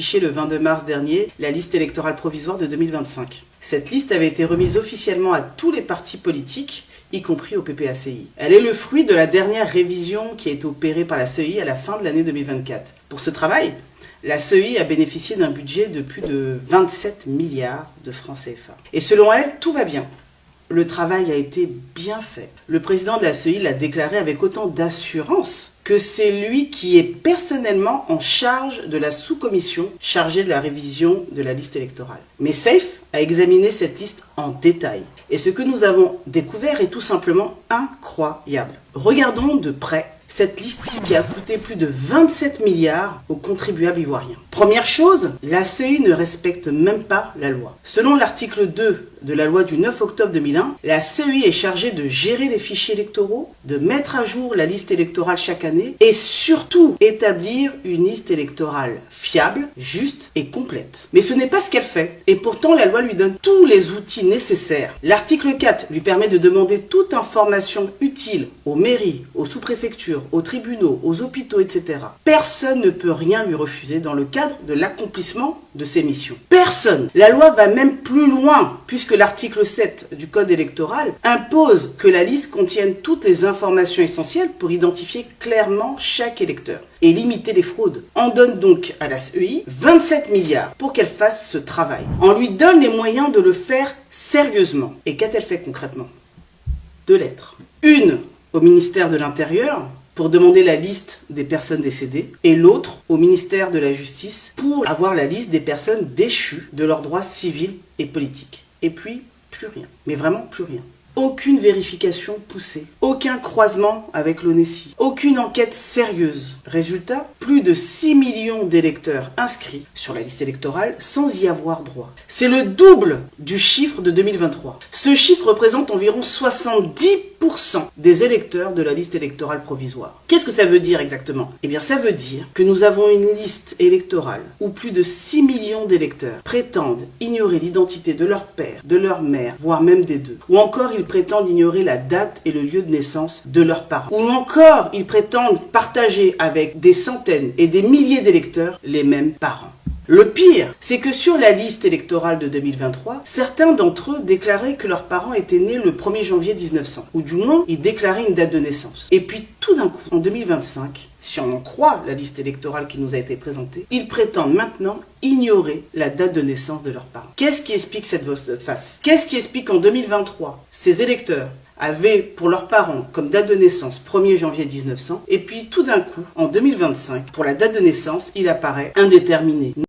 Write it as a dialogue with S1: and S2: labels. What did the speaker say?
S1: affiché le 22 mars dernier la liste électorale provisoire de 2025. Cette liste avait été remise officiellement à tous les partis politiques, y compris au PPACI. Elle est le fruit de la dernière révision qui a été opérée par la CEI à la fin de l'année 2024. Pour ce travail, la CEI a bénéficié d'un budget de plus de 27 milliards de francs CFA. Et selon elle, tout va bien. Le travail a été bien fait. Le président de la CEI l'a déclaré avec autant d'assurance que c'est lui qui est personnellement en charge de la sous-commission chargée de la révision de la liste électorale. Mais SAFE a examiné cette liste en détail. Et ce que nous avons découvert est tout simplement incroyable. Regardons de près cette liste qui a coûté plus de 27 milliards aux contribuables ivoiriens. Première chose, la CEI ne respecte même pas la loi. Selon l'article 2 de la loi du 9 octobre 2001, la CEI est chargée de gérer les fichiers électoraux, de mettre à jour la liste électorale chaque année et surtout établir une liste électorale fiable, juste et complète. Mais ce n'est pas ce qu'elle fait et pourtant la loi lui donne tous les outils nécessaires. L'article 4 lui permet de demander toute information utile aux mairies, aux sous-préfectures, aux tribunaux, aux hôpitaux, etc. Personne ne peut rien lui refuser dans le cadre de l'accomplissement de ses missions. Personne. La loi va même plus loin, puisque l'article 7 du Code électoral impose que la liste contienne toutes les informations essentielles pour identifier clairement chaque électeur et limiter les fraudes. On donne donc à la CEI 27 milliards pour qu'elle fasse ce travail. On lui donne les moyens de le faire sérieusement. Et qu'a-t-elle fait concrètement? 2 lettres. Une au ministère de l'Intérieur, pour demander la liste des personnes décédées, et l'autre au ministère de la Justice pour avoir la liste des personnes déchues de leurs droits civils et politiques. Et puis, plus rien. Mais vraiment plus rien. Aucune vérification poussée, aucun croisement avec l'ONESI, aucune enquête sérieuse. Résultat, plus de 6 millions d'électeurs inscrits sur la liste électorale sans y avoir droit. C'est le double du chiffre de 2023. Ce chiffre représente environ 70% des électeurs de la liste électorale provisoire. Qu'est-ce que ça veut dire exactement? Eh bien, ça veut dire que nous avons une liste électorale où plus de 6 millions d'électeurs prétendent ignorer l'identité de leur père, de leur mère, voire même des deux. Ou encore, ils prétendent ignorer la date et le lieu de naissance de leurs parents. Ou encore, ils prétendent partager avec des centaines et des milliers d'électeurs les mêmes parents. Le pire, c'est que sur la liste électorale de 2023, certains d'entre eux déclaraient que leurs parents étaient nés le 1er janvier 1900, ou du moins, ils déclaraient une date de naissance. Et puis, tout d'un coup, en 2025, si on en croit la liste électorale qui nous a été présentée, ils prétendent maintenant ignorer la date de naissance de leurs parents. Qu'est-ce qui explique cette volte-face? Qu'est-ce qui explique qu'en 2023, ces électeurs avaient pour leurs parents comme date de naissance 1er janvier 1900, et puis tout d'un coup, en 2025, pour la date de naissance, il apparaît indéterminé.